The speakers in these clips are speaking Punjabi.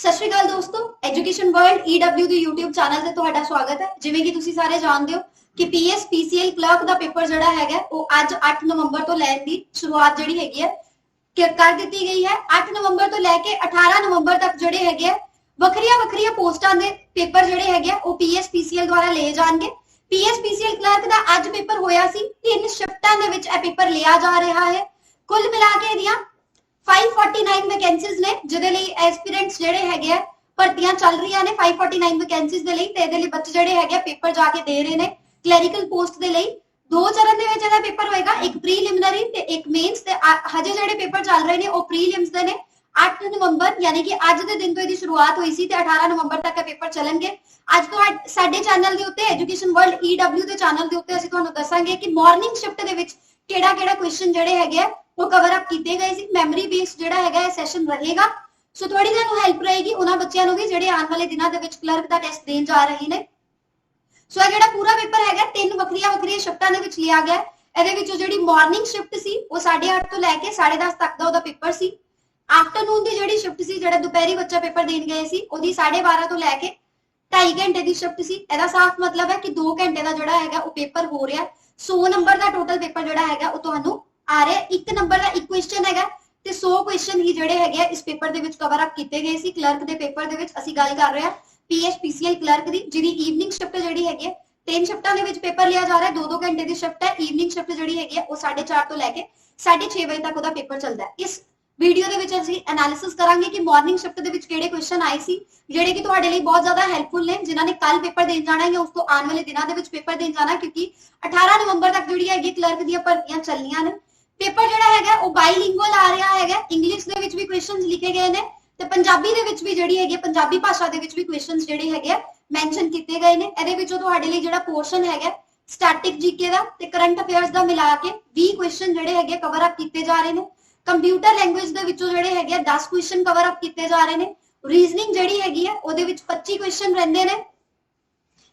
सत श्री अकाल दोस्तों, एजुकेशन वर्ल्ड ईडब्ल्यू के यूट्यूब चैनल से तुहाडा स्वागत है। जिवें कि तुसीं सारे जानते हो कि पीएस पीसीएल क्लर्क का पेपर जिहड़ा हैगा वो अज 8 नवंबर तो लैण दी शुरुआत जिहड़ी हैगी है कर दी गई है। 8 नवंबर तो लैके 18 नवंबर तक जिहड़े हैगे वखरिया पोस्टां दे पेपर जिहड़े हैगे वो पीएस पीसीएल द्वारा लिए जाणगे। पीएस पीसीएल क्लर्क का अज पेपर होया सी, 3 शिफ्टां दे विच यह पेपर लिया जा रहा है। कुल मिला के इहदियां 549 वैकेंसीज ने जिहदे लई एस्पिरेंट्स जिहड़े हैगे भर्तियां चल रही ने। 549 वैकेंसीज दे लई ते इहदे लई बच्चे जिहड़े हैगे पेपर जाके दे रहे ने क्लैरिकल पोस्ट दे लई। दो चरण दे विच इहदा पेपर होएगा, एक प्रीलिमिनरी ते एक मेंस। ते हजे जिहड़े पेपर चल रहे ने ओ प्रीलिम्स दे ने। 8 नवंबर यानी कि अज दे दिन तो इहदी शुरुआत हुई सी ते 18 नवंबर तक पेपर चलणगे। अज तो साडे चैनल दे उत्ते एजुकेशन वर्ल्ड ईडब्ल्यू दे चैनल दे उत्ते असीं तुहानूं दस्सांगे कि मॉर्निंग शिफ्ट दे विच किहड़ा-किहड़ा क्वेश्चन जिहड़े हैगे वो कवर अप किए गए सी। मैमरी बेस्ड जिहड़ा हैगा सेशन रहेगा, सो थोड़ी तुहानूं हेल्प रहेगी उन्हां बच्चों नूं भी जिहड़े आने वाले दिनां दे विच क्लर्क दा टेस्ट देण जा रहे ने। सो जिहड़ा पूरा पेपर हैगा 3 वखरिया शिफ्टां दे विच लिया गया। इहदे विचों जिहड़ी मॉर्निंग शिफ्ट सी वो 8:30 तो लैके 10:30 तक दा ओहदा पेपर सी। आफ्टरनून दी जिहड़ी शिफ्ट सी जिहड़ा दोपहरी बच्चा पेपर देण गए सी ओहदी 12:30 तो लैके 2.5 घंटे की शिफ्ट सी। इहदा साफ मतलब है कि 2 घंटे का जिहड़ा हैगा वो पेपर हो रहा है। 100 नंबर का टोटल पेपर जिहड़ा हैगा वो तुहानूं आ रहा है। 1 नंबर का एक क्वेश्चन हैगा ते 100 क्वेश्चन ही जिहड़े हैगे इस पेपर दे विच कवर अप किए गए सी। क्लर्क दे पेपर दे विच असीं गल कर रहे हैं पीएस पीसीएल क्लर्क दी, जिहदी ईवनिंग शिफ्ट जिहड़ी हैगी 3 शिफ्टां दे विच पेपर लिया जा रहा है। 2-2 घंटे की शिफ्ट है। ईवनिंग शिफ्ट जिहड़ी हैगी वो 4:30 तो लैके 6:30 बजे तक ओहदा पेपर चलदा है। इस वीडियो दे विच असीं एनालिसिस करांगे कि मॉर्निंग शिफ्ट दे विच किहड़े क्वेश्चन आए सी जिहड़े कि तुहाडे लई बहुत ज्यादा हेल्पफुल ने। जिन्हां ने कल पेपर देण जाना है या उस तो आने वाले दिनां दे विच पेपर देण जाना, क्योंकि 18 नवंबर तक जिहड़ी हैगी क्लर्क दी भर्तियां चलनियां ने। पेपर जिहड़ा हैगा वो बाईलिंगुअल आ रहा है। इंग्लिश दे विच भी क्वेश्चंस लिखे गए ने ते पंजाबी दे विच भी जिहड़ी हैगी पंजाबी भाषा दे विच भी क्वेश्चंस जिहड़े हैगे मेंशन किए गए ने। इहदे विचों तुहाडे लई जिहड़ा पोर्शन हैगा स्टैटिक जीके दा ते करंट अफेयर्स दा मिला के 20 क्वेश्चन जिहड़े हैगे कवर अप किए जा रहे ने। कंप्यूटर लैंग्वेज दे विचों जिहड़े हैगे 10 क्वेश्चन कवर अप किए जा रहे ने। रीजनिंग जिहड़ी हैगी है ओहदे विच 25 क्वेश्चन रहिंदे ने।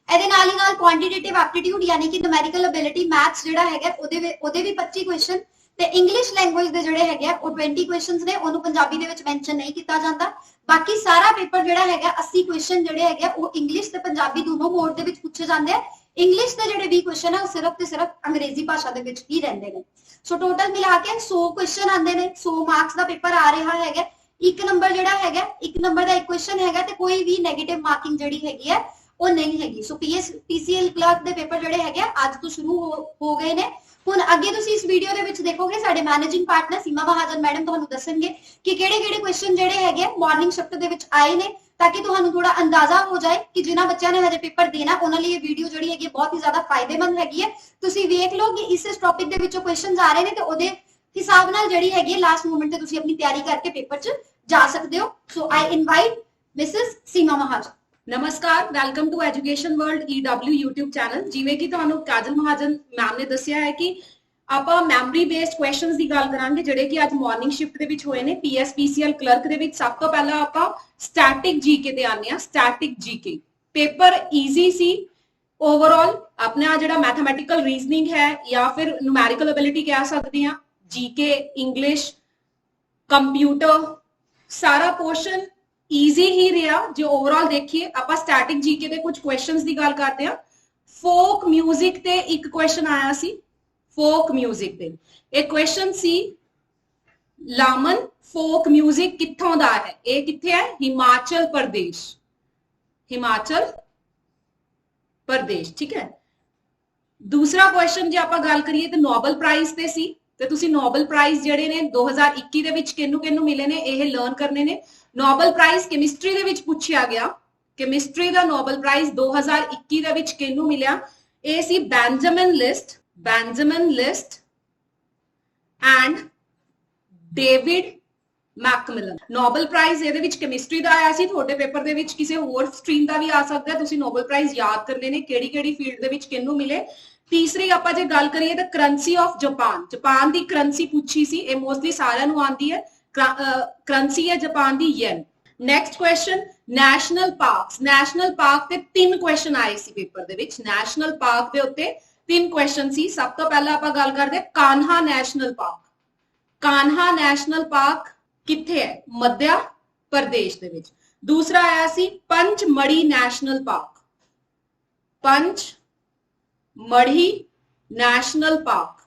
ਇਹਦੇ ਨਾਲ ਹੀ ਨਾਲ ਕੁਆਂਟੀਟੇਟਿਵ ਐਪਟੀਟਿਊਡ यानी कि न्यूमेरिकल एबिलिटी मैथ्स ਜਿਹੜਾ ਹੈਗਾ ਉਹਦੇ ਵੀ 25 क्वेश्चन ਤੇ ਇੰਗਲਿਸ਼ ਲੈਂਗੁਏਜ ਦੇ ਜਿਹੜੇ ਹੈਗੇ ਉਹ 20 क्वेश्चंस ਨੇ। ਉਹਨੂੰ ਪੰਜਾਬੀ ਦੇ ਵਿੱਚ ਮੈਂਸ਼ਨ ਨਹੀਂ ਕੀਤਾ ਜਾਂਦਾ। ਬਾਕੀ ਸਾਰਾ ਪੇਪਰ ਜਿਹੜਾ ਹੈਗਾ 80 क्वेश्चन ਜਿਹੜੇ ਹੈਗੇ ਉਹ ਇੰਗਲਿਸ਼ ਤੇ ਪੰਜਾਬੀ ਦੋਨੋਂ ਮੋਡ ਦੇ ਵਿੱਚ ਪੁੱਛੇ ਜਾਂਦੇ ਆ। ਇੰਗਲਿਸ਼ ਦੇ ਜਿਹੜੇ 20 क्वेश्चन ਹੈ ਉਹ ਸਿਰਫ ਤੇ ਸਿਰਫ ਅੰਗਰੇਜ਼ੀ ਭਾਸ਼ਾ ਦੇ ਵਿੱਚ ਹੀ ਰਹਿੰਦੇ ਨੇ। ਸੋ ਟੋਟਲ ਮਿਲਾ ਕੇ 100 क्वेश्चन ਆਉਂਦੇ ਨੇ। 100 ਮਾਰਕਸ ਦਾ ਪੇਪਰ ਆ ਰਿਹਾ ਹੈਗਾ। 1 ਨੰਬਰ ਜਿਹੜਾ ਹੈਗਾ 1 ਨੰਬਰ ਦਾ ਇੱਕ क्वेश्चन ਹੈਗਾ ਤੇ ਕੋਈ ਵੀ 네ਗੇਟਿਵ ਮਾਰਕਿੰਗ ਜਿਹੜੀ ਹੈਗੀ ਹੈ ਉਹ ਨਹੀਂ ਹੈਗੀ। ਸੋ ਪੀਐਸ ਪੀਸੀਐਲ ਕਲਰਕ ਦੇ ਪੇपर ਜਿਹੜੇ ਹੈਗੇ ਅੱਜ ਤੋਂ ਸ਼ੁਰੂ ਹੋ ਗਏ ਨੇ। ਹੁਣ ਅੱਗੇ ਤੁਸੀਂ ਇਸ ਵੀਡੀਓ ਦੇ ਵਿੱਚ ਦੇਖੋਗੇ ਸਾਡੇ ਮੈਨੇਜਿੰਗ ਪਾਰਟਨਰ ਸੀਮਾ ਮਹਾਜਨ ਮੈਡਮ ਤੁਹਾਨੂੰ ਦੱਸਣਗੇ ਕਿ ਕਿਹੜੇ-ਕਿਹੜੇ ਕੁਐਸਚਨ ਜਿਹੜੇ ਹੈਗੇ ਮਾਰਨਿੰਗ ਸ਼ਿਫਟ ਦੇ ਵਿੱਚ ਆਏ ਨੇ, ਤਾਂ ਕਿ ਤੁਹਾਨੂੰ ਥੋੜਾ ਅੰਦਾਜ਼ਾ ਹੋ ਜਾਏ ਕਿ ਜਿਨ੍ਹਾਂ ਬੱਚਿਆਂ ਨੇ ਹਜੇ ਪੇਪਰ ਦੇਣਾ ਉਹਨਾਂ ਲਈ ਇਹ ਵੀਡੀਓ ਜਿਹੜੀ ਹੈਗੀ ਬਹੁਤ ਹੀ ਜ਼ਿਆਦਾ ਫਾਇਦੇਮੰਦ ਹੈਗੀ ਹੈ। ਤੁਸੀਂ ਵੇਖ ਲਓ ਕਿ ਇਸ ਟੌਪਿਕ ਦੇ ਵਿੱਚੋਂ ਕੁਐਸਚਨਸ ਆ ਰਹੇ ਨੇ ਤੇ ਉਹਦੇ ਹਿਸਾਬ ਨਾਲ ਜਿਹੜੀ ਹੈਗੀ ਲਾਸਟ ਮੂਮੈਂਟ ਤੇ ਤੁਸੀਂ ਆਪਣੀ ਤਿਆਰੀ ਕਰਕੇ ਪੇਪਰ 'ਚ ਜਾ ਸਕਦੇ ਹੋ। So I invite Mrs Seema Mahajan. नमस्कार, welcome to education world EW YouTube channel. जिवें कि तुहानू काजल महाजन मैम ने दस्सिया है कि ਆਪਾਂ ਮੈਮਰੀ ਬੇਸਡ ਕੁਐਸਚਨਸ ਦੀ ਗੱਲ ਕਰਾਂਗੇ ਜਿਹੜੇ ਕਿ ਅੱਜ ਮਾਰਨਿੰਗ ਸ਼ਿਫਟ ਦੇ ਵਿੱਚ ਹੋਏ ਨੇ ਪੀਐਸ ਪੀਸੀਐਲ ਕਲਰਕ ਦੇ ਵਿੱਚ। ਸਭ ਤੋਂ ਪਹਿਲਾਂ ਆਪਾਂ ਸਟੈਟਿਕ ਜੀਕੇ ਤੇ ਆਨੇ ਆ। ਸਟੈਟਿਕ ਜੀਕੇ ਪੇਪਰ ਈਜ਼ੀ ਸੀ ओवरऑल। अपना ਜਿਹੜਾ ਮੈਥਮੈਟੀਕਲ ਰੀਜ਼ਨਿੰਗ ਹੈ ਜਾਂ ਫਿਰ ਨਿਊਮੈਰੀਕਲ ਐਬਿਲਿਟੀ ਕਹਿ ਸਕਦੇ ਆ, ਜੀਕੇ, ਇੰਗਲਿਸ਼, ਕੰਪਿਊਟਰ, ਸਾਰਾ ਪੋਰਸ਼ਨ ਈਜ਼ੀ ਹੀ ਰਿਹਾ। ਜੇ ਓਵਰऑल ਦੇਖੀਏ ਆਪਾਂ ਸਟੈਟਿਕ ਜੀਕੇ ਦੇ ਕੁਝ ਕੁਐਸਚਨਸ ਦੀ ਗੱਲ ਕਰਦੇ ਆ। ਫੋਕ ਮਿਊਜ਼ਿਕ ਤੇ ਇੱਕ ਕੁਐਸਚਨ ਆਇਆ ਸੀ। फोक म्यूजिक दे एक क्वेश्चन सी, लामन फोक म्यूजिक कित्थों दा है? ये कित्थे है? हिमाचल प्रदेश। हिमाचल प्रदेश, ठीक है। दूसरा क्वेश्चन जे आपां गल करिए ते नोबल प्राइज ते सी ते तुसी नोबल प्राइज जेडे ने 2021 दे विच किन्नू मिले ने ਇਹ लर्न करने ने। नोबल प्राइज केमिस्ट्री दे विच पुछया गया। केमिस्ट्री दा नोबल प्राइज 2021 दे विच किन्नू मिलिया? ਇਹ ਸੀ Benjamin List and David MacMillan. Nobel prize ਇਹਦੇ ਵਿੱਚ ਕੈਮਿਸਟਰੀ ਦਾ ਆਇਆ ਸੀ। ਤੁਹਾਡੇ ਪੇਪਰ ਦੇ ਵਿੱਚ ਕਿਸੇ ਹੋਰ ਸਟਰੀਮ ਦਾ ਵੀ ਆ ਸਕਦਾ ਹੈ। ਤੁਸੀਂ ਨੋਬਲ ਪ੍ਰਾਈਜ਼ ਯਾਦ ਕਰਨੇ ਨੇ ਕਿਹੜੀ ਫੀਲਡ ਦੇ ਵਿੱਚ ਕਿੰਨੂੰ ਮਿਲੇ। ਤੀਸਰੀ ਆਪਾਂ ਜੇ ਗੱਲ ਕਰੀਏ ਤਾਂ currency of Japan the currency ਪੁੱਛੀ ਸੀ। ਇਹ ਮੋਸਟਲੀ ਸਾਰਿਆਂ ਨੂੰ ਆਉਂਦੀ ਹੈ। ਕਰੰਸੀ ਹੈ ਜਾਪਾਨ ਦੀ ਯੈਨ। ਨੈਕਸਟ ਕੁਐਸਚਨ ਨੈਸ਼ਨਲ ਪਾਰਕ ਤੇ 3 ਕੁਐਸਚਨ ਆਏ ਸੀ ਪੇਪਰ ਦੇ ਵਿੱਚ। ਨੈਸ਼ਨਲ ਪਾਰਕ ਦੇ ਉੱਤੇ 3 क्वेश्चन सी। सब तो पहला आप गल करते Kanha national park. Kanha national park किथे है? मध्य प्रदेश दे विच। दूसरा आया सी Pachmarhi national park, Pachmarhi national park,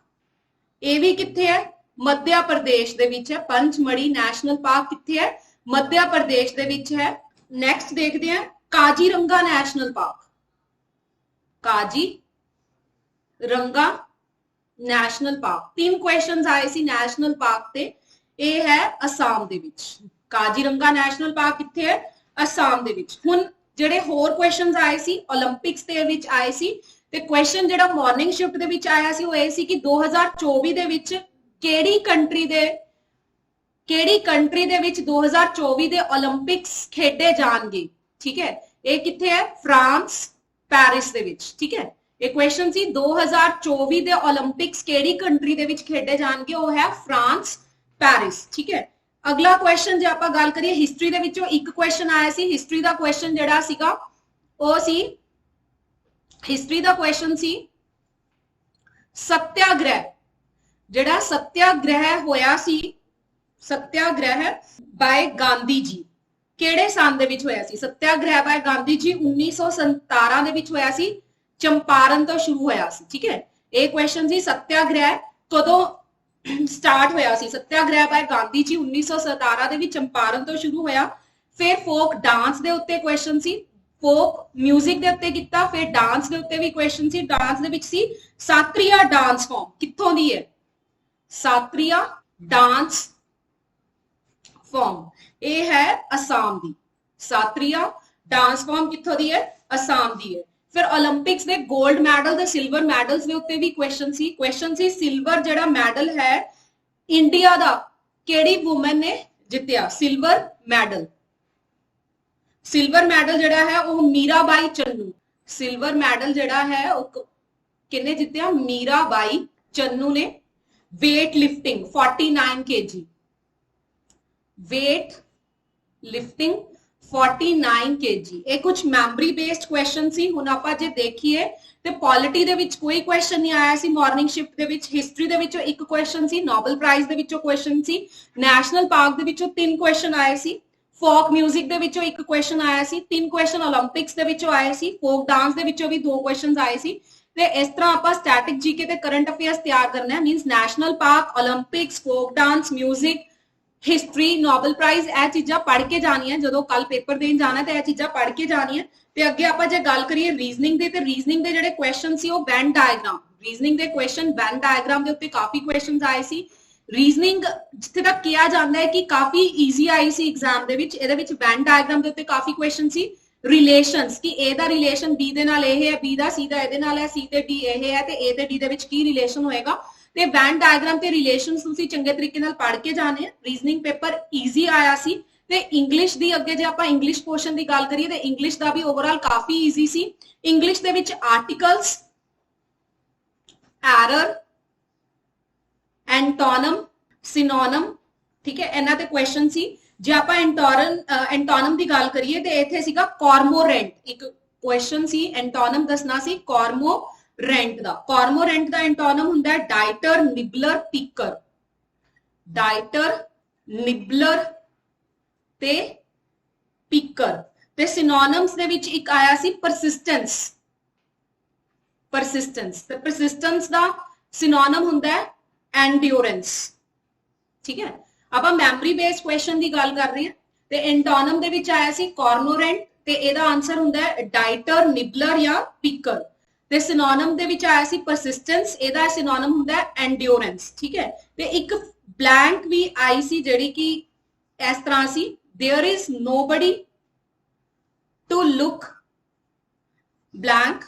ये भी किथे है? मध्य प्रदेश दे विच है। पंचमढ़ी नैशनल पार्क किथे है? मध्य प्रदेश दे विच है। नेक्स्ट देखते हैं Kaziranga national park, Kaziranga national park. 3 questions आए सी नैशनल पार्क ते, ये है असम दे विच। काजीरंगा नैशनल पार्क किथे है? असम दे विच। हुण ਜਿਹੜੇ ਹੋਰ क्वेश्चंस आए सी ओलंपिक्स ਦੇ ਵਿੱਚ ਆਏ ਸੀ ਤੇ क्वेश्चन ਜਿਹੜਾ ਮਾਰਨਿੰਗ ਸ਼ਿਫਟ ਦੇ ਵਿੱਚ ਆਇਆ ਸੀ ਉਹ ਇਹ ਸੀ ਕਿ 2024 ਦੇ ਵਿੱਚ ਕਿਹੜੀ ਕੰਟਰੀ ਦੇ ਵਿੱਚ 2024 ਦੇ 올림픽ਸ ਖੇਡੇ ਜਾਣਗੇ। ਠੀਕ ਹੈ, ਇਹ ਕਿੱਥੇ ਹੈ? ਫਰਾਂਸ ਪੈਰਿਸ ਦੇ ਵਿੱਚ। ਠੀਕ ਹੈ, ਇਹ क्वेश्चन ਸੀ 2024 ਦੇ 올림픽ਸ ਕਿਹੜੀ ਕੰਟਰੀ ਦੇ ਵਿੱਚ ਖੇਡੇ ਜਾਣਗੇ, ਉਹ ਹੈ ਫਰਾਂਸ ਪੈਰਿਸ। ਠੀਕ ਹੈ, अगला क्वेश्चन जे आपां गल करिए हिस्ट्री दे विचों एक क्वेश्चन आया सी। हिस्ट्री दा क्वेश्चन जिहड़ा सीगा ਉਹ ਸੀ, हिस्ट्री दा क्वेश्चन सी सत्याग्रह, जिहड़ा सत्याग्रह होया सी, सत्याग्रह बाय गांधी जी किहड़े सन दे विच होया सी? सत्याग्रह बाय गांधी जी 1917 दे विच होया सी, चंपारण तो शुरू होया सी। ठीक है, ये क्वेश्चन सी सत्याग्रह कदों स्टार्ट होया सी? सत्याग्रह बाय गांधी जी 1917 ਦੇ ਵਿੱਚ ਚੰਪਾਰਨ ਤੋਂ ਸ਼ੁਰੂ ਹੋਇਆ। ਫਿਰ ਫੋਕ ਡਾਂਸ ਦੇ ਉੱਤੇ ਕੁਐਸਚਨ ਸੀ, ਫੋਕ 뮤직 ਦੇ ਉੱਤੇ ਕੀਤਾ। ਫਿਰ ਡਾਂਸ ਦੇ ਉੱਤੇ ਵੀ ਕੁਐਸਚਨ ਸੀ। ਡਾਂਸ ਦੇ ਵਿੱਚ ਸੀ ਸਾਤਰੀਆ ਡਾਂਸ ਫਾਰਮ ਕਿੱਥੋਂ ਦੀ ਹੈ? ਸਾਤਰੀਆ ਡਾਂਸ ਫਾਰਮ ਇਹ ਹੈ ਅਸਾਮ ਦੀ। ਸਾਤਰੀਆ ਡਾਂਸ ਫਾਰਮ ਕਿੱਥੋਂ ਦੀ ਹੈ? ਅਸਾਮ ਦੀ ਹੈ। फिर ओलंपिक्स दे गोल्ड मैडल ते सिल्वर मैडल्स दे उत्ते भी क्वेश्चन सी सिल्वर जिहड़ा मैडल है इंडिया दा केड़ी वुमन ने जित्तिया? सिल्वर मैडल जिहड़ा है वो मीराबाई चन्नू। सिल्वर मैडल जिहड़ा है वो किन्ने जित्तिया? मीराबाई चन्नू ने। Weight lifting 49 kg, weight lifting 49 kg। ये कुछ मैमरी बेस्ड क्वेश्चन सी। हुण आपां जे देखिए ते पॉलिटी दे विच कोई क्वेश्चन नहीं आया सी। मॉर्निंग शिफ्ट दे विच हिस्ट्री दे विचों एक क्वेश्चन सी, नोबल प्राइज दे विचों क्वेश्चन सी, नैशनल पार्क दे विचों 3 क्वेश्चन आए सी, फोक म्यूजिक दे विचों एक क्वेश्चन आया सी, 3 क्वेश्चन ओलंपिक्स दे विचों आए सी, फोक डांस दे विचों भी 2 क्वेश्चंस आए सी। ते इस तरह आपां स्टैटिक जीके ते करंट अफेयर्स तैयार करना है। Means national park, Olympics, folk dance, music, history, Nobel prize यह चीज़ां पढ़ के जानियां। जो कल पेपर देन जाना तो यह चीज़ां पढ़ के जानियां। ते अगे आपां जे गल करिए रीजनिंग दे, ते रीजनिंग दे जिहड़े क्वेश्चन सी वो वेन डायग्राम, रीजनिंग दे क्वेश्चन वेन डायग्राम दे उत्ते काफी क्वेश्चंस आए सी। रीजनिंग जिथे तक किया जाता है कि काफी ईजी आई सी एग्जाम दे विच, इहदे विच वेन डायग्राम दे उत्ते काफी क्वेश्चन सी। रिलेशंस कि ए दा रिलेशन बी दे नाल ए है, बी दा सी दा इहदे नाल है, सी ते डी ए है ते ए ते डी दे विच की रिलेशन होएगा। ਤੇ ਵੈਨ ਡਾਇਗਰਾਮ ਤੇ ਰਿਲੇਸ਼ਨਸ ਤੁਸੀਂ ਚੰਗੇ ਤਰੀਕੇ ਨਾਲ ਪੜ੍ਹ ਕੇ ਜਾਣੇ ਆ। ਰੀਜ਼ਨਿੰਗ ਪੇਪਰ ਈਜ਼ੀ ਆਇਆ ਸੀ। ਤੇ ਇੰਗਲਿਸ਼ ਦੀ ਅੱਗੇ ਜੇ ਆਪਾਂ ਇੰਗਲਿਸ਼ ਪੋਰਸ਼ਨ ਦੀ ਗੱਲ ਕਰੀਏ ਤੇ ਇੰਗਲਿਸ਼ ਦਾ ਵੀ ਓਵਰਆਲ ਕਾਫੀ ਈਜ਼ੀ ਸੀ। ਇੰਗਲਿਸ਼ ਦੇ ਵਿੱਚ ਆਰਟੀਕਲਸ, ਐਰਰ, ਐਂਟੋਨਮ, ਸਿਨੋਨਮ, ਠੀਕ ਹੈ, ਇਹਨਾਂ ਤੇ ਕੁਐਸਚਨ ਸੀ। ਜੇ ਆਪਾਂ ਐਂਟੋਨਮ ਦੀ ਗੱਲ ਕਰੀਏ ਤੇ ਇੱਥੇ ਸੀਗਾ ਕॉर्मोरेंट, ਇੱਕ ਕੁਐਸਚਨ ਸੀ। ਐਂਟੋਨਮ ਦੱਸਣਾ ਸੀ कॉर्मोरेंट दा। कॉर्मोरेंट दा एंटोनम हुंदा है डाइटर, निबलर, पिकर। डाइटर, निबलर ते पिकर। ते सिनोनिम्स दे विच एक आया सी परसिस्टेंस। परसिस्टेंस ते परसिस्टेंस दा सिनोनिम हुंदा है एंड्योरेंस। ठीक है, आपां मैमरी बेस्ड क्वेश्चन दी गल कर रहे हैं। ते एंटोनम दे विच आया सी कॉर्मोरेंट ते एदा आंसर हुंदा है डाइटर, निबलर या पिकर। ਤੇ ਸਿਨੋਨਮ ਦੇ ਵਿੱਚ ਆਇਆ ਸੀ ਪਰਸਿਸਟੈਂਸ, ਇਹਦਾ ਸਿਨੋਨਮ ਹੁੰਦਾ ਹੈ ਐਂਡਿਓਰੈਂਸ। ਠੀਕ ਹੈ, ਤੇ ਇੱਕ ਬਲੈਂਕ ਵੀ ਆਈ ਸੀ ਜਿਹੜੀ ਕਿ ਇਸ ਤਰ੍ਹਾਂ ਸੀ, there is nobody to look blank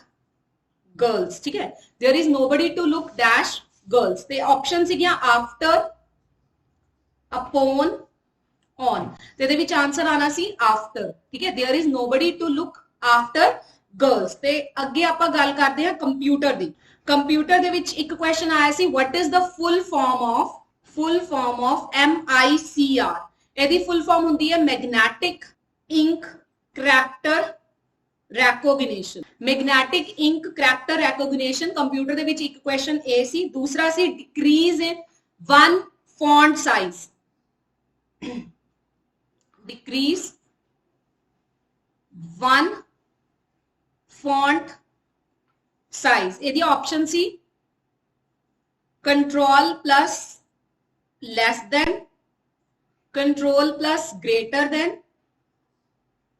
girls। ठीक है, there is nobody to look dash girls. ਤੇ ਆਪਸ਼ਨ ਸੀਗੀਆਂ ਆਫਟਰ, ਅਪੋਨ, ਔਨ। ਤੇ ਇਹਦੇ ਵਿੱਚ ਆਨਸਰ ਆਣਾ ਸੀ ਆਫਟਰ। ਠੀਕ ਹੈ, there is nobody to look after girls. ते अगे आपां गल करदे हां कंप्यूटर दी। कंप्यूटर दे विच एक क्वेश्चन आया सी, what is the full form of MICR। ਇਹਦੀ फुल फॉर्म हुंदी है magnetic ink character recognition. Magnetic ink character recognition computer दे विच एक क्वेश्चन ए सी। दूसरा सी decrease in one font size. Decrease 1 font size ਇਹਦੀ option ਸੀ control plus less than, control plus greater than,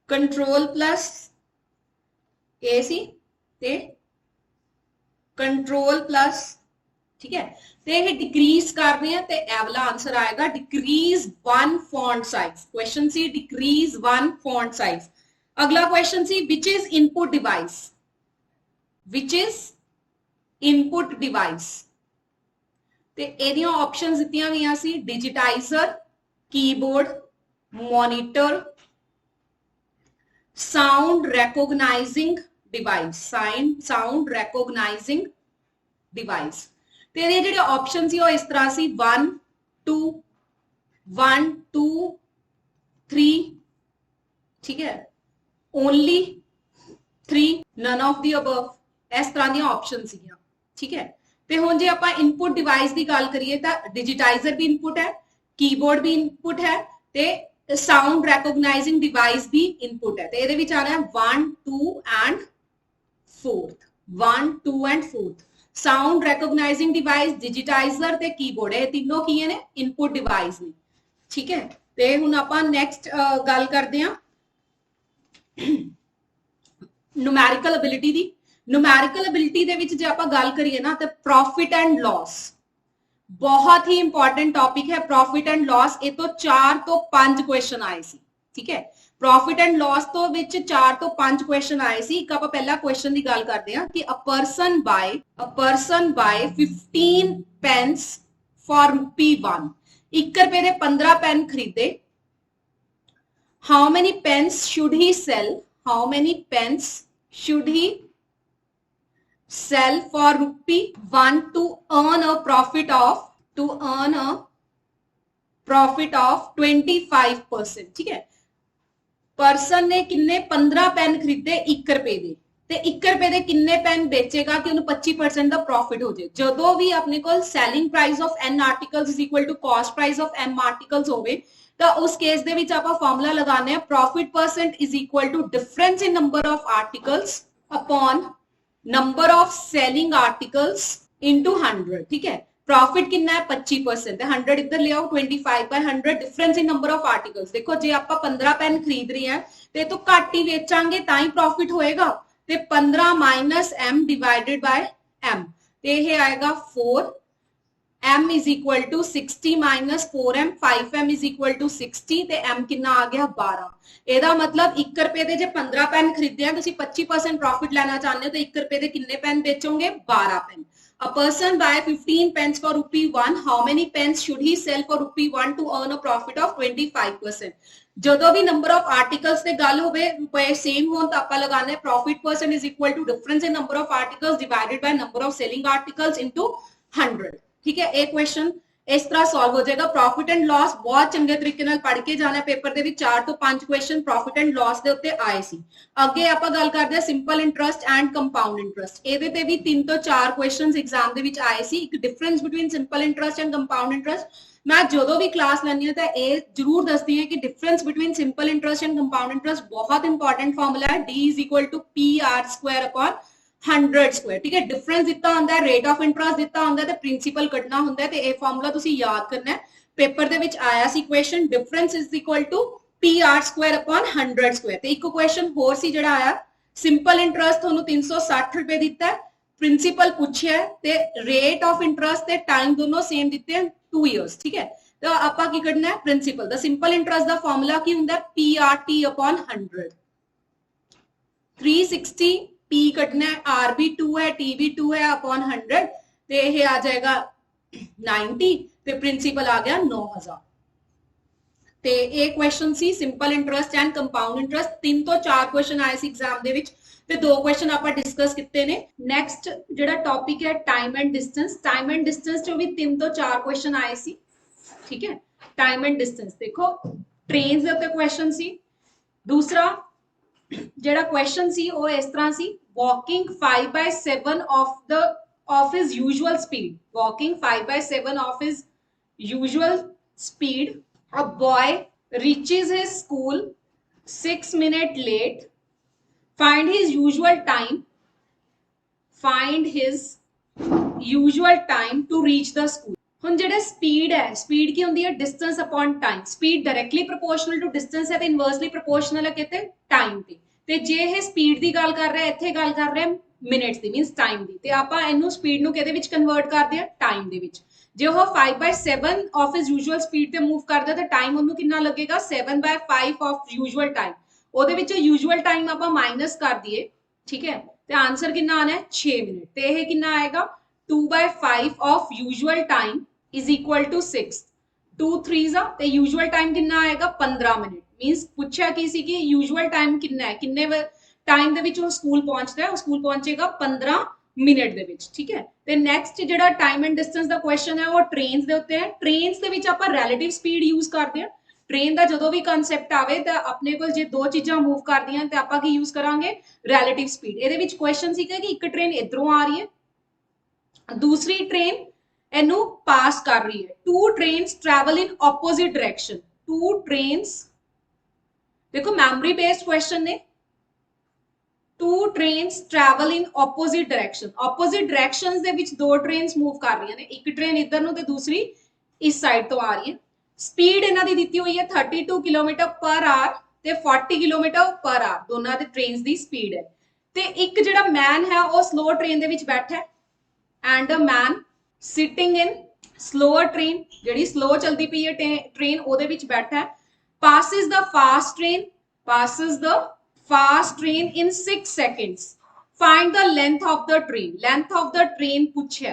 control plus A सी ते control plus, ठीक है, ਤੇ ਇਹ ਡਿਕਰੀਜ਼ ਕਰਨੇ ਆ ਤੇ ਇਹ ਵਾਲਾ ਆਨਸਰ ਆਏਗਾ ਡਿਕਰੀਜ਼ 1 font size। क्वेश्चन ਸੀ ਡਿਕਰੀਜ਼ 1 font size। ਅਗਲਾ question C which is input device, which is input device ਤੇ ਇਹਦੀਆਂ ਆਪਸ਼ਨਸ ਦਿੱਤੀਆਂ ਹੋਈਆਂ ਸੀ digitizer, keyboard, monitor, sound recognizing device, sound recognizing device. ਤੇ ਇਹਦੇ ਜਿਹੜੇ ਆਪਸ਼ਨ ਸੀ ਉਹ ਇਸ ਤਰ੍ਹਾਂ ਸੀ 1 2 1 2 3, ਠੀਕ ਹੈ, only 3, none of the above, ਇਸ ਤਰ੍ਹਾਂ ਦੀਆਂ ਆਪਸ਼ਨ ਸੀਗੀਆਂ, ਠੀਕ ਹੈ। ਤੇ ਹੁਣ ਜੇ ਆਪਾਂ ਇਨਪੁਟ ਡਿਵਾਈਸ ਦੀ ਗੱਲ ਕਰੀਏ ਤਾਂ ਡਿਜੀਟਾਈਜ਼ਰ ਵੀ ਇਨਪੁਟ ਹੈ, ਕੀਬੋਰਡ ਵੀ ਇਨਪੁਟ ਹੈ ਤੇ ਸਾਊਂਡ ਰੈਕੋਗਨਾਈਜ਼ਿੰਗ ਡਿਵਾਈਸ ਵੀ ਇਨਪੁਟ ਹੈ। ਤੇ ਇਹਦੇ ਵਿੱਚ ਆ ਰਿਹਾ 1 2 and 4th, 1 2 and 4th। Sound recognizing device, digitizer ते कीबोर्ड, ये तीनों की ने इनपुट डिवाइस ने, ठीक है। ते हुण आपां नेक्स्ट गल करदे हां न्यूमेरिकल एबिलिटी दी। न्यूमेरिकल एबिलिटी दे विच जे आपां गल करिए ना ते प्रॉफिट एंड लॉस बहुत ही इंपॉर्टेंट टॉपिक है। प्रॉफिट एंड लॉस ये तो 4 तो 5 क्वेश्चन आए सी, ठीक है। प्रॉफिट एंड लॉस तो विच 4 तो 5 क्वेश्चन आए सी। एक आपां पहला क्वेश्चन की गल करते हैं कि a person buy 15 pens for ₹1, 1 रुपए दे 15 पेन खरीदे। How many pens should he sell, how many pens should he sell for ₹1 to earn a profit of 25%, ठीक है। पर्सन ने किन्ने 15 पेन खरीदे 1 रुपए दे ते 1 रुपए दे किन्ने पेन बेचेगा कि उन्हें 25% ਦਾ प्रॉफिट ਹੋ ਜਾਏ। ਜਦੋਂ ਵੀ ਆਪਣੇ ਕੋਲ selling price of n articles is equal to cost price of m articles ਹੋਵੇ ਤਾਂ ਉਸ ਕੇਸ ਦੇ ਵਿੱਚ ਆਪਾਂ ਫਾਰਮੂਲਾ ਲਗਾਉਂਦੇ ਆ profit percent is equal to difference in number of articles upon number of selling articles into 100, ठीक है। प्रॉफिट कितना है 25%, 100 इधर ले आओ, 25/100 difference in number of articles. देखो जे आप 15 पेन खरीद रहे हैं ते तो घट ही बेचांगे ता ही प्रॉफिट होएगा। ते 15 minus m divided by m ते ये आएगा 4, m is equal to 60 minus 4m, 5m is equal to 60 ते m कितना आ गया 12। ਇਹਦਾ मतलब 1 रुपए ਦੇ ਜੇ 15 पेन खरीदे हैं ਤੁਸੀਂ 25% प्रॉफिट लेना चाहते हो तो 1 रुपए ਦੇ किन्ने पेन बेचोगे 12 pen. A person buy 15 pens for ₹1, how many pens should he sell for ₹1 to earn a profit of 25%? ਜਦੋਂ ਵੀ ਨੰਬਰ ਆਫ ਆਰਟੀਕਲਸ ਤੇ ਗੱਲ ਹੋਵੇ ਰੁਪਏ ਸੇਮ ਹੋਣ ਤਾਂ ਆਪਾਂ ਲਗਾਣਾ ਹੈ profit percent is equal to difference in number of articles divided by number of selling articles into 100, ਠੀਕ ਹੈ। ਇਹ ਕੁਐਸਚਨ ਇਸ ਤਰ੍ਹਾਂ ਸੋਲਵ ਹੋ ਜਾਏਗਾ। ਪ੍ਰੋਫਿਟ ਐਂਡ ਲਾਸ ਬਹੁਤ ਚੰਗੇ ਤਰੀਕੇ ਨਾਲ ਪੜ੍ਹ ਕੇ ਜਾਣਾ। ਪੇਪਰ ਦੇ ਵਿੱਚ 4 ਤੋਂ 5 ਕੁਐਸਚਨ ਪ੍ਰੋਫਿਟ ਐਂਡ ਲਾਸ ਦੇ ਉੱਤੇ ਆਏ ਸੀ। ਅੱਗੇ ਆਪਾਂ ਗੱਲ ਕਰਦੇ ਹਾਂ simple interest and compound interest. ਇਹਦੇ ਤੇ ਵੀ 3 ਤੋਂ 4 ਕੁਐਸਚਨਸ ਐਗਜ਼ਾਮ ਦੇ ਵਿੱਚ ਆਏ ਸੀ। ਇੱਕ difference between simple interest and compound interest. ਮੈਂ ਜਦੋਂ ਵੀ ਕਲਾਸ ਲੈਣੀ ਹੈ ਤਾਂ ਇਹ ਜ਼ਰੂਰ ਦੱਸਦੀ ਹਾਂ ਕਿ difference between simple interest and compound interest ਬਹੁਤ ਇੰਪੋਰਟੈਂਟ ਫਾਰਮੂਲਾ ਹੈ। D is equal to PR² upon 100², ठीक है। डिफरेंस दिता होंदा है, रेट ऑफ इंटरेस्ट दिता होंदा है ते प्रिंसिपल कढना होंदा है ते ये फार्मूला तुसी याद करना है। पेपर दे विच आया सी question difference is equal to PR² upon 100²। ते एक क्वेश्चन होर सी जिहड़ा आया सिंपल इंटरेस्ट ਤੁਹਾਨੂੰ 360 रुपए दिता है, प्रिंसिपल पूछिया है ते रेट ऑफ इंटरेस्ट ते टाइम दोनों सेम दिते हैं 2 इयर्स, ठीक है। तो आपां की कढना है प्रिंसिपल दा। सिंपल इंटरेस्ट दा फार्मूला की हुंदा है PRT अपॉन 100। 360 P कटना है, R भी 2 है, T भी 2 है अपॉन 100 ते ये आ जाएगा 90 ते प्रिंसिपल आ गया 9000। ਤੇ ਇਹ question C simple interest and compound interest. 3 ਤੋਂ 4 ਕੁਐਸਚਨ ਆਏ ਸੀ ਐਗਜ਼ਾਮ ਦੇ ਵਿੱਚ ਤੇ 2 ਕੁਐਸਚਨ ਆਪਾਂ ਡਿਸਕਸ ਕੀਤੇ ਨੇ। ਨੈਕਸਟ ਜਿਹੜਾ ਟੌਪਿਕ ਹੈ time and distance. Time and distance ਚੋਂ ਵੀ 3 ਤੋਂ 4 ਕੁਐਸਚਨ ਆਏ ਸੀ, ਠੀਕ ਹੈ। ਟਾਈਮ ਐਂਡ ਡਿਸਟੈਂਸ ਦੇਖੋ ਟ੍ਰੇਨਸ ਦੇ ਉੱਤੇ ਕੁਐਸਚਨ ਸੀ। ਦੂਸਰਾ ਜਿਹੜਾ ਕੁਐਸਚਨ ਸੀ ਉਹ ਇਸ ਤਰ੍ਹਾਂ ਸੀ walking 5/7 of his usual speed, walking 5/7 of his usual speed, a boy reaches his school 6 minutes late find his usual time to reach the school। ਹੁਣ ਜਿਹੜਾ ਸਪੀਡ ਹੈ, ਸਪੀਡ ਕੀ ਹੁੰਦੀ ਹੈ? Distance upon time. Speed directly proportional to distance ਹੈ ਤੇ ਇਨਵਰਸਲੀ ਪ੍ਰੋਪੋਰਸ਼ਨਲ ਹੈ ਕਿਤੇ ਟਾਈਮ ਤੇ। ਤੇ ਜੇ ਇਹ ਸਪੀਡ ਦੀ ਗੱਲ ਕਰ ਰਿਹਾ, ਇੱਥੇ ਗੱਲ ਕਰ ਰਿਹਾ ਮਿੰਟਸ ਦੀ, ਮੀਨਸ ਟਾਈਮ ਦੀ, ਤੇ ਆਪਾਂ ਇਹਨੂੰ ਸਪੀਡ ਨੂੰ ਕਿਹਦੇ ਵਿੱਚ ਕਨਵਰਟ ਕਰਦੇ ਆ? ਟਾਈਮ ਦੇ ਵਿੱਚ। ਜੇ ਉਹ 5/7 ਆਫ ਹਿਸ ਯੂਜੂਅਲ ਸਪੀਡ ਤੇ ਮੂਵ ਕਰਦਾ ਤਾਂ ਟਾਈਮ ਉਹਨੂੰ ਕਿੰਨਾ ਲੱਗੇਗਾ? 7/5 ਆਫ ਯੂਜੂਅਲ ਟਾਈਮ। ਉਹਦੇ ਵਿੱਚ ਯੂਜੂਅਲ ਟਾਈਮ ਆਪਾਂ ਮਾਈਨਸ ਕਰ ਦਈਏ, ਠੀਕ ਹੈ, ਤੇ ਆਨਸਰ ਕਿੰਨਾ ਆਣਾ ਹੈ? 6 ਮਿੰਟ। ਤੇ ਇਹ ਕਿੰਨਾ ਆਏਗਾ? 2/5 of usual time is equal to 6। 2 3s ਆ ਤੇ ਯੂਜੂਅਲ ਟਾਈਮ ਕਿੰਨਾ ਆਏਗਾ? 15 ਮਿੰਟ। ਮੀਨਸ ਪੁੱਛਿਆ ਕੀ ਸੀ ਕਿ ਯੂਜੂਅਲ ਟਾਈਮ ਕਿੰਨਾ ਹੈ, ਕਿੰਨੇ ਟਾਈਮ ਦੇ ਵਿੱਚ ਉਹ ਸਕੂਲ ਪਹੁੰਚਦਾ ਹੈ? ਉਹ ਸਕੂਲ ਪਹੁੰਚੇਗਾ 15 ਮਿੰਟ ਦੇ ਵਿੱਚ, ਠੀਕ ਹੈ। ਤੇ ਨੈਕਸਟ ਜਿਹੜਾ time and distance the question ਹੈ ਉਹ ਟ੍ਰੇਨਸ ਦੇ ਉੱਤੇ ਹੈ। ਟ੍ਰੇਨਸ ਦੇ ਵਿੱਚ ਆਪਾਂ ਰਿਲੇਟਿਵ ਸਪੀਡ ਯੂਜ਼ ਕਰਦੇ ਹਾਂ। ਟ੍ਰੇਨ ਦਾ ਜਦੋਂ ਵੀ ਕਨਸੈਪਟ ਆਵੇ ਤਾਂ ਆਪਣੇ ਕੋਲ ਜੇ ਦੋ ਚੀਜ਼ਾਂ ਮੂਵ ਕਰਦੀਆਂ ਤੇ ਆਪਾਂ ਕੀ ਯੂਜ਼ ਕਰਾਂਗੇ? Relative speed. ਇਹਦੇ ਵਿੱਚ ਕੁਐਸਚਨ ਸੀਗਾ ਕਿ ਇੱਕ ਟ੍ਰੇਨ ਇਧਰੋਂ ਆ ਰਹੀ ਹੈ, ਦੂਸਰੀ ਟ੍ਰੇਨ ਇਹਨੂੰ ਪਾਸ ਕਰ ਰਹੀ ਹੈ। Two trains travel in opposite direction. Two trains, ਦੇਖੋ ਮੈਮਰੀ ਬੇਸਡ ਕੁਐਸਚਨ ਨੇ। Two trains travel in opposite direction. Opposite directions ਦੇ ਵਿੱਚ ਦੋ ਟ੍ਰੇਨਸ ਮੂਵ ਕਰ ਰਹੀਆਂ ਨੇ, ਇੱਕ ਟ੍ਰੇਨ ਇੱਧਰ ਨੂੰ ਤੇ ਦੂਸਰੀ ਇਸ ਸਾਈਡ ਤੋਂ ਆ ਰਹੀ ਹੈ। ਸਪੀਡ ਇਹਨਾਂ ਦੀ ਦਿੱਤੀ ਹੋਈ ਹੈ 32 ਕਿਲੋਮੀਟਰ ਪਰ ਆਰ ਤੇ 40 ਕਿਲੋਮੀਟਰ ਪਰ ਆਰ, ਦੋਨਾਂ ਦੇ ਟ੍ਰੇਨਸ ਦੀ ਸਪੀਡ ਹੈ। ਤੇ ਇੱਕ ਜਿਹੜਾ ਮੈਨ ਹੈ ਉਹ ਸਲੋ ਟ੍ਰੇਨ ਦੇ ਵਿੱਚ ਬੈਠਾ ਹੈ and a man sitting in slower train, ਜਿਹੜੀ ਸਲੋ ਚਲਦੀ ਪਈ ਹੈ ਟ੍ਰੇਨ, ਉਹਦੇ ਵਿੱਚ ਬੈਠਾ ਹੈ। passes the fast train in 6 seconds। find the length of the train ਪੁੱਛਿਆ,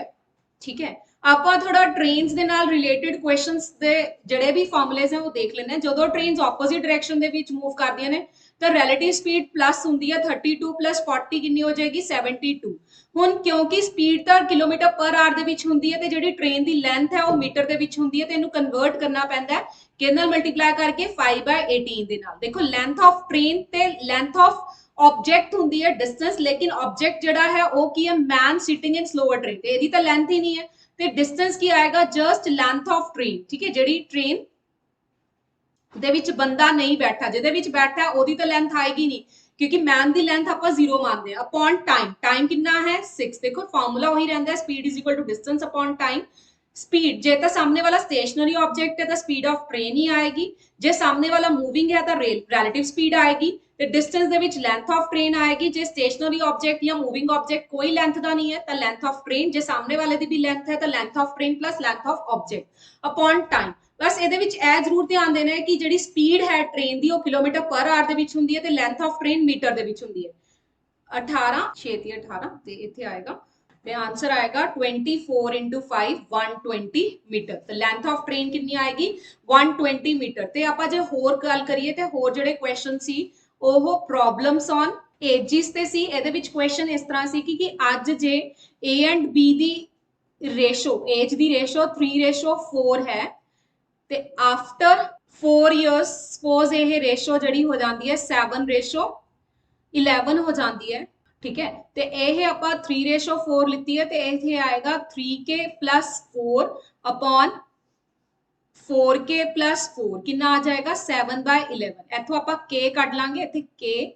ਠੀਕ ਹੈ। ਆਪਾਂ ਥੋੜਾ ਟ੍ਰੇਨਸ ਦੇ ਨਾਲ ਰਿਲੇਟਡ ਕੁਐਸਚਨਸ ਦੇ ਜਿਹੜੇ ਵੀ ਫਾਰਮੂਲੇਸ ਹੈ ਉਹ ਦੇਖ ਲੈਣੇ। ਜਦੋਂ ਟ੍ਰੇਨਸ ਆਪੋਜ਼ਿਟ ਡਾਇਰੈਕਸ਼ਨ ਦੇ ਵਿੱਚ ਮੂਵ ਕਰਦੀਆਂ ਨੇ ਤਾਂ ਰਿਲੇਟਿਵ ਸਪੀਡ ਪਲੱਸ ਹੁੰਦੀ ਹੈ 32 ਪਲੱਸ 40 ਕਿੰਨੀ ਹੋ ਜਾਏਗੀ? 72। ਹੁਣ ਕਿਉਂਕਿ ਸਪੀਡ ਤਾਂ ਕਿਲੋਮੀਟਰ ਪਰ ਆਰ ਦੇ ਵਿੱਚ ਹੁੰਦੀ ਹੈ ਤੇ ਜਿਹੜੀ ਟ੍ਰੇਨ ਦੀ ਲੈਂਥ ਹੈ ਉਹ ਮੀਟਰ ਦੇ ਵਿੱਚ ਹੁੰਦੀ ਹੈ, ਤੇ ਇਹਨੂੰ ਕਨਵਰਟ ਕਰਨਾ ਪੈਂਦਾ ਹੈ ਕਿਹਦੇ ਨਾਲ? ਮਲਟੀਪਲਾਈ ਕਰਕੇ 5/18 ਦੇ ਨਾਲ। ਦੇਖੋ ਲੈਂਥ ਆਫ ਟ੍ਰੇਨ ਤੇ ਲੈਂਥ ਆਫ ਆਬਜੈਕਟ ਹੁੰਦੀ ਹੈ ਡਿਸਟੈਂਸ, ਲੇਕਿਨ ਆਬਜੈਕਟ ਜਿਹੜਾ ਹੈ ਉਹ ਕੀ ਹੈ? ਮੈਨ ਸਿਟਿੰਗ ਇਨ ਸਲੋਅਰ ਟ੍ਰੇਨ, ਤੇ ਇਹਦੀ ਤਾਂ ਲੈਂਥ ਹੀ ਨਹੀਂ ਹੈ। ਤੇ ਡਿਸਟੈਂਸ ਕੀ ਆਏਗਾ? ਜਸਟ ਲੈਂਥ ਆਫ ਟ੍ਰੇਨ, ਠੀਕ ਹੈ। ਜਿਹੜੀ ਟ੍ਰੇਨ ਦੇ ਵਿੱਚ ਬੰਦਾ ਨਹੀਂ ਬੈਠਾ, ਜਿਹਦੇ ਵਿੱਚ ਬੈਠਾ ਉਹਦੀ ਤਾਂ ਲੈਂਥ ਆਏਗੀ ਨਹੀਂ, ਕਿਉਂਕਿ ਮੈਨ ਦੀ ਲੈਂਥ ਆਪਾਂ 0 ਮੰਨਦੇ ਆ। ਅਪॉन ਟਾਈਮ, ਟਾਈਮ ਕਿੰਨਾ ਹੈ? 6। ਦੇਖੋ ਫਾਰਮੂਲਾ ਉਹੀ ਰਹਿੰਦਾ ਹੈ, speed is equal to distance upon time. Speed ਜੇ ਤਾਂ ਸਾਹਮਣੇ ਵਾਲਾ ਸਟੇਸ਼ਨਰੀ ਆਬਜੈਕਟ ਹੈ ਤਾਂ ਸਪੀਡ ਆਫ ਟ੍ਰੇਨ ਹੀ ਆਏਗੀ, ਜੇ ਸਾਹਮਣੇ ਵਾਲਾ ਮੂਵਿੰਗ ਹੈ ਤਾਂ ਰਿਲੇਟਿਵ ਸਪੀਡ ਆਏਗੀ, ਤੇ ਡਿਸਟੈਂਸ ਦੇ ਵਿੱਚ ਲੈਂਥ ਆਫ ਟ੍ਰੇਨ ਆਏਗੀ। ਜੇ ਸਟੇਸ਼ਨਰੀ ਆਬਜੈਕਟ ਜਾਂ ਮੂਵਿੰਗ ਆਬਜੈਕਟ ਕੋਈ ਲੈਂਥ ਦਾ ਨਹੀਂ ਹੈ ਤਾਂ ਲੈਂਥ ਆਫ ਟ੍ਰੇਨ, ਜੇ ਸਾਹਮਣੇ ਵਾਲੇ ਦੀ ਵੀ ਲੈਂਥ ਹੈ ਤਾਂ length of train plus length of object upon time. ਬਸ ਇਹਦੇ ਵਿੱਚ ਇਹ ਜ਼ਰੂਰ ਧਿਆਨ ਦੇਣਾ ਹੈ ਕਿ ਜਿਹੜੀ ਸਪੀਡ ਹੈ ਟ੍ਰੇਨ ਦੀ ਉਹ ਕਿਲੋਮੀਟਰ ਪਰ ਆਰ ਦੇ ਵਿੱਚ ਹੁੰਦੀ ਹੈ ਤੇ ਲੈਂਥ ਆਫ ਟ੍ਰੇਨ ਮੀਟਰ ਦੇ ਵਿੱਚ ਹੁੰਦੀ ਹੈ। 18 ਛੇਤੀ 18 ਤੇ ਇੱਥੇ ਆਏਗਾ ਤੇ ਆਂਸਰ ਆਏਗਾ 24 into 5 120 ਮੀਟਰ। ਤੇ ਲੈਂਥ ਆਫ ਟ੍ਰੇਨ ਕਿੰਨੀ ਆਏਗੀ? 120 ਮੀਟਰ। ਤੇ ਆਪਾਂ ਜੇ ਹੋਰ ਗੱਲ ਕਰੀਏ ਤੇ ਹੋਰ ਜਿਹੜੇ ਕੁਐਸਚਨ ਸੀ ਉਹ ਪ੍ਰੋਬਲਮਸ ਔਨ ਏਜਿਸ ਤੇ ਸੀ। ਇਹਦੇ ਵਿੱਚ ਕੁਐਸਚਨ ਇਸ ਤਰ੍ਹਾਂ ਸੀ ਕਿ ਅੱਜ ਜੇ A and B the ratio, age the ratio 3:4 ਹੈ ਤੇ ਆਫਟਰ 4 years ਸਪੋਜ਼ ਇਹ ਰੇਸ਼ੋ ਜਿਹੜੀ ਹੋ ਜਾਂਦੀ ਹੈ 7:11 ਹੋ ਜਾਂਦੀ ਹੈ, ਠੀਕ ਹੈ। ਤੇ ਇਹ ਆਪਾਂ 3:4 ਲਿੱਤੀ ਹੈ ਤੇ ਇੱਥੇ ਆਏਗਾ 3k plus 4 upon 4k plus 4 ਕਿੰਨਾ ਆ ਜਾਏਗਾ? 7/11। ਇੱਥੋਂ ਆਪਾਂ k ਕੱਢ ਲਾਂਗੇ, ਇੱਥੇ k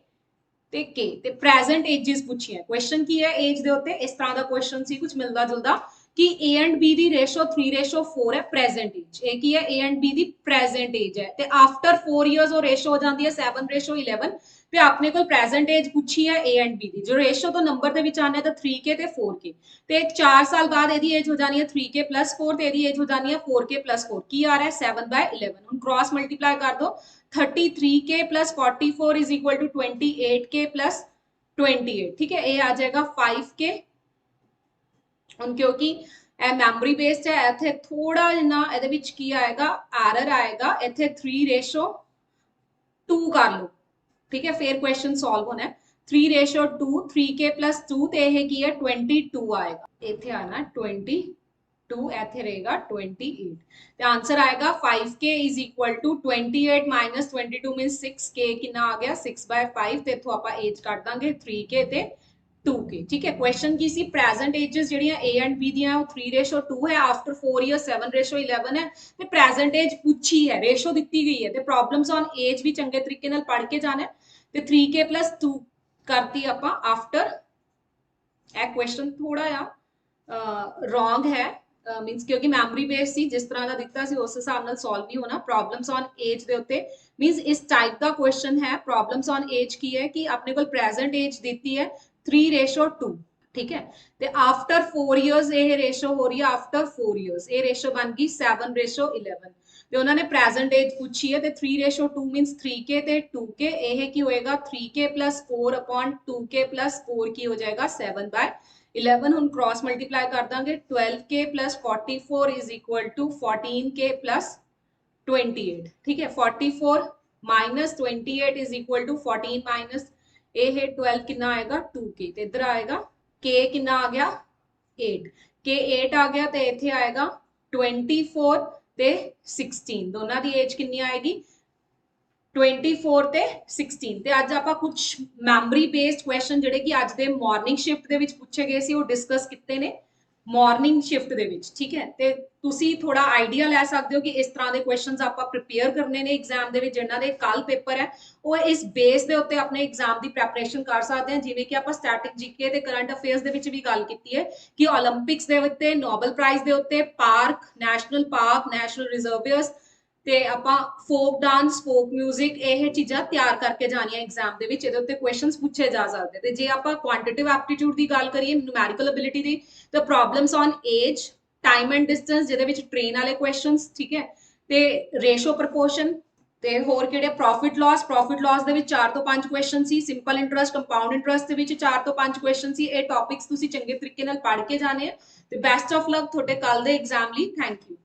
ਤੇ k। ਤੇ ਪ੍ਰੈਜ਼ੈਂਟ ਏਜਸ ਪੁੱਛੀਆਂ। ਕੁਐਸਚਨ ਕੀ ਹੈ? ਏਜ ਦੇ ਉੱਤੇ ਇਸ ਤਰ੍ਹਾਂ ਦਾ ਕੁਐਸਚਨ ਸੀ, ਕੁਝ ਮਿਲਦਾ ਜੁਲਦਾ, ਕਿ A and B the ratio 3:4 ਹੈ ਪ੍ਰੈਜ਼ੈਂਟ ਏਜ। ਇਹ ਕੀ ਹੈ? A and B the present age ਹੈ ਤੇ ਆਫਟਰ 4 years ਉਹ ਰੇਸ਼ੋ ਹੋ ਜਾਂਦੀ ਹੈ 7:11। ਤੇ ਆਪਣੇ ਕੋਲ ਪ੍ਰੈਜ਼ੈਂਟ ਏਜ ਪੁੱਛੀ ਹੈ A and B ਦੀ, ਜੋ ਰੇਸ਼ੋ ਤੋਂ ਨੰਬਰ ਦੇ ਵਿੱਚ ਆਣਾ ਤਾਂ 3k ਤੇ 4k। ਤੇ 4 ਸਾਲ ਬਾਅਦ ਇਹਦੀ ਏਜ ਹੋ ਜਾਣੀ ਹੈ 3k plus 4 ਤੇ ਇਹਦੀ ਏਜ ਹੋ ਜਾਣੀ ਹੈ 4k plus 4। ਕੀ ਆ ਰਿਹਾ? 7/11। ਹੁਣ ਕ੍ਰਾਸ ਮਲਟੀਪਲਾਈ ਕਰ ਦੋ, 33k plus 44 is equal to 28k plus 28, ਠੀਕ ਹੈ। ਇਹ ਆ ਜਾਏਗਾ 5k। ਹੁਣ ਕਿਉਂਕਿ ਇਹ ਮੈਮਰੀ ਬੇਸਡ ਹੈ, ਇੱਥੇ ਥੋੜਾ ਜਿਹਾ ਇਹਦੇ ਵਿੱਚ ਕੀ ਆਏਗਾ? ਐਰਰ ਆਏਗਾ। ਇੱਥੇ 3:2 ਕਰ ਲਓ, ਠੀਕ ਹੈ, ਫਿਰ ਕੁਐਸਚਨ ਸੋਲਵ ਹੋਣਾ ਹੈ। 3:2 3k plus 2 ਤੇ ਇਹ ਕੀ ਹੈ? 22 ਆਏਗਾ। ਇੱਥੇ ਆਣਾ 22, ਇੱਥੇ ਰਹੇਗਾ 28 ਤੇ ਆਂਸਰ ਆਏਗਾ 5k is equal to 28 minus 22 means 6k। ਕਿੰਨਾ ਆ ਗਿਆ? 6/5 ਤੇ ਇਥੋਂ ਆਪਾਂ ਏਜ ਕੱਢ ਦਾਂਗੇ 3k ਤੇ 2k, ਠੀਕ ਹੈ। ਕੁਐਸਚਨ ਕੀ ਸੀ? ਪ੍ਰੈਜ਼ੈਂਟ ਏਜਸ ਜਿਹੜੀਆਂ A and B ਦੀਆਂ ਉਹ 3:2 ਹੈ, ਆਫਟਰ 4 years 7:11 ਹੈ ਤੇ ਪ੍ਰੈਜ਼ੈਂਟ ਏਜ ਪੁੱਛੀ ਹੈ, ਰੇਸ਼ੋ ਦਿੱਤੀ ਗਈ ਹੈ ਤੇ ਪ੍ਰੋਬਲਮਸ ਔਨ ਏਜ ਵੀ ਚੰਗੇ ਤਰੀਕੇ ਨਾਲ ਪੜ੍ਹ ਕੇ ਜਾਣਾ ਤੇ 3k plus 2 ਕਰਤੀ ਆਪਾਂ ਆਫਟਰ। ਇਹ ਕੁਐਸਚਨ ਥੋੜਾ ਜਿਹਾ ਰੋਂਗ ਹੈ, ਮੀਨਸ ਕਿਉਂਕਿ ਮੈਮਰੀ ਬੇਸ ਸੀ, ਜਿਸ ਤਰ੍ਹਾਂ ਦਾ ਦਿੱਤਾ ਸੀ ਉਸ ਹਿਸਾਬ ਨਾਲ ਸੋਲਵ ਨਹੀਂ ਹੋਣਾ। ਪ੍ਰੋਬਲਮਸ ਔਨ ਏਜ ਦੇ ਉੱਤੇ ਮੀਨਸ ਇਸ ਟਾਈਪ ਦਾ ਕੁਐਸਚਨ ਹੈ। ਪ੍ਰੋਬਲਮਸ ਔਨ ਏਜ ਕੀ ਹੈ ਕਿ ਆਪਣੇ ਕੋਲ ਪ੍ਰੈਜ਼ੈਂਟ ਏਜ ਦਿੱਤੀ ਹੈ 3:2, ਠੀਕ ਹੈ, ਤੇ ਆਫਟਰ 4 ਇਅਰਸ ਇਹ ਰੇਸ਼ੋ ਹੋ ਰਹੀ ਹੈ, ਆਫਟਰ 4 ਇਅਰਸ ਇਹ ਰੇਸ਼ੋ ਬਣ ਗਈ 7:11। ਤੇ ਉਹਨਾਂ ਨੇ ਪ੍ਰੈਜ਼ੈਂਟ ਏਜ ਪੁੱਛੀ ਹੈ ਤੇ 3:2 ਮੀਨਸ 3k ਤੇ 2k, ਇਹ ਕੀ ਹੋਏਗਾ 3k + 4 upon 2k + 4 ਕੀ ਹੋ ਜਾਏਗਾ 7/11। ਹੁਣ ਕ੍ਰਾਸ ਮਲਟੀਪਲਾਈ ਕਰ ਦਾਂਗੇ, 12k + 44 is equal to 14k + 28, ਠੀਕ ਹੈ। 44 - 28 is equal to 14 minus ਇਹ 12 ਕਿੰਨਾ ਆਏਗਾ 2k, ਤੇ ਇੱਧਰ ਆਏਗਾ k ਕਿੰਨਾ ਆ ਗਿਆ 8, k 8 ਆ ਗਿਆ, ਤੇ ਇੱਥੇ ਆਏਗਾ 24 ਤੇ 16, ਦੋਨਾਂ ਦੀ ਏਜ ਕਿੰਨੀ ਆਏਗੀ 24 ਤੇ 16। ਤੇ ਅੱਜ ਆਪਾਂ ਕੁਝ ਮੈਮਰੀ ਬੇਸਡ ਕੁਐਸਚਨ ਜਿਹੜੇ ਕਿ ਅੱਜ ਦੇ ਮਾਰਨਿੰਗ ਸ਼ਿਫਟ ਦੇ ਵਿੱਚ ਪੁੱਛੇ ਗਏ ਸੀ ਉਹ ਡਿਸਕਸ ਕੀਤੇ ਨੇ ਮਾਰਨਿੰਗ ਸ਼ਿਫਟ ਦੇ ਵਿੱਚ, ਠੀਕ ਹੈ। ਤੇ ਤੁਸੀਂ ਥੋੜਾ ਆਈਡੀਆ ਲੈ ਸਕਦੇ ਹੋ ਕਿ ਇਸ ਤਰ੍ਹਾਂ ਦੇ ਕੁਐਸਚਨਸ ਆਪਾਂ ਪ੍ਰਿਪੇਅਰ ਕਰਨੇ ਨੇ ਐਗਜ਼ਾਮ ਦੇ ਵਿੱਚ। ਜਿਨ੍ਹਾਂ ਦੇ ਕੱਲ ਪੇਪਰ ਹੈ ਉਹ ਇਸ ਬੇਸ ਦੇ ਉੱਤੇ ਆਪਣੇ ਐਗਜ਼ਾਮ ਦੀ ਪ੍ਰੈਪਰੇਸ਼ਨ ਕਰ ਸਕਦੇ ਹਨ। ਜਿਵੇਂ ਕਿ ਆਪਾਂ ਸਟੈਟਿਕ ਜੀਕੇ ਤੇ ਕਰੰਟ ਅਫੇਅਰਸ ਦੇ ਵਿੱਚ ਵੀ ਗੱਲ ਕੀਤੀ ਹੈ ਕਿ 올림픽ਸ ਦੇ ਉੱਤੇ, ਨੋਬਲ ਪ੍ਰਾਈਜ਼ ਦੇ ਉੱਤੇ, ਪਾਰਕ, ਨੈਸ਼ਨਲ ਪਾਰਕ, ਨੈਸ਼ਨਲ ਰਿਜ਼ਰਵੀਅਰਸ ਤੇ ਆਪਾਂ ਫੋਕ ਡਾਂਸ, ਫੋਕ ਮਿਊਜ਼ਿਕ, ਇਹ ਚੀਜ਼ਾਂ ਤਿਆਰ ਕਰਕੇ ਜਾਣੀਆਂ ਐਗਜ਼ਾਮ ਦੇ ਵਿੱਚ। ਇਹਦੇ ਉੱਤੇ ਕੁਐਸਚਨਸ ਪੁੱਛੇ ਜਾ ਸਕਦੇ। ਤੇ ਜੇ ਆਪਾਂ ਕੁਆਂਟੀਟਿਵ ਐਪਟੀਟਿਊਡ ਦੀ ਗੱਲ ਕਰੀਏ, ਨਿਊਮੈਰੀਕਲ ਐਬਿਲਿਟੀ ਦੀ, ਤਾਂ problems on age, time and distance ਜਿਹਦੇ ਵਿੱਚ ਟ੍ਰੇਨ ਵਾਲੇ ਕੁਐਸਚਨਸ, ਠੀਕ ਹੈ, ਤੇ ਰੇਸ਼ੋ ਪ੍ਰਪੋਰਸ਼ਨ, ਤੇ ਹੋਰ ਕਿਹੜੇ ਪ੍ਰੋਫਿਟ ਲਾਸ ਦੇ ਵਿੱਚ 4 ਤੋਂ 5 ਕੁਐਸਚਨ ਸੀ। ਸਿੰਪਲ ਇੰਟਰਸਟ, ਕੰਪਾਊਂਡ ਇੰਟਰਸਟ ਦੇ ਵਿੱਚ 4 ਤੋਂ 5 ਕੁਐਸਚਨ ਸੀ। ਇਹ ਟੌਪਿਕਸ ਤੁਸੀਂ ਚੰਗੇ ਤਰੀਕੇ ਨਾਲ ਪੜ੍ਹ ਕੇ ਜਾਣੇ ਆ। ਤੇ ਬੈਸਟ ਆਫ ਲੱਕ ਤੁਹਾਡੇ ਕੱਲ ਦੇ ਐਗਜ਼ਾਮ ਲਈ। Thank you.